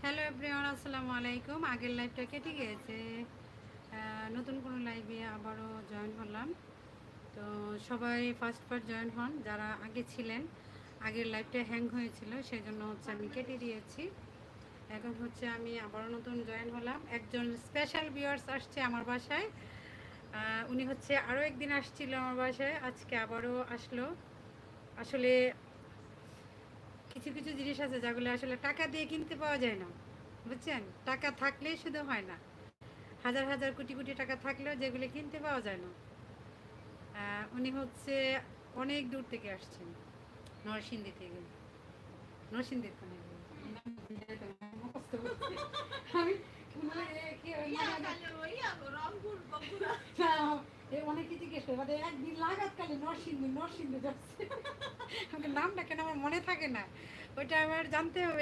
Hello everyone, আসসালামু আলাইকুম। আগের লাইভটা কেটে গিয়েছে, নতুন কোনো লাইভে আবারও জয়েন হলাম। তো সবাই ফার্স্ট জয়েন হন যারা আগে ছিলেন। আগের লাইভটা হ্যাং হয়েছিল, সেই জন্য হচ্ছে আমি কেটে দিয়েছি। এখন হচ্ছে আমি আবারও নতুন জয়েন হলাম। একজন স্পেশাল ভিউয়ার্স আসছে আমার বাসায়। উনি হচ্ছে আরও একদিন আসছিল আমার বাসায়, আজকে আবারও আসলো। আসলে কিছু কিছু জিনিস আছে যেগুলো আসলে টাকা দিয়ে কিনতে পাওয়া যায় না, বুঝছেন? টাকা থাকলেই শুধু হয় না, হাজার হাজার কোটি কোটি টাকা থাকলেও যেগুলো কিনতে পাওয়া যায় না। উনি হচ্ছে অনেক দূর থেকে আসছেন, নরসিংদী থেকে। নরসিংদীর কোনে আমি অনেকে জিজ্ঞেস করে মানে একদিন লাগাতকালে নরসিংদী নরসিংদী যাচ্ছে। নামটা কেন আমার মনে থাকে না, ওইটা আমার জানতে হবে।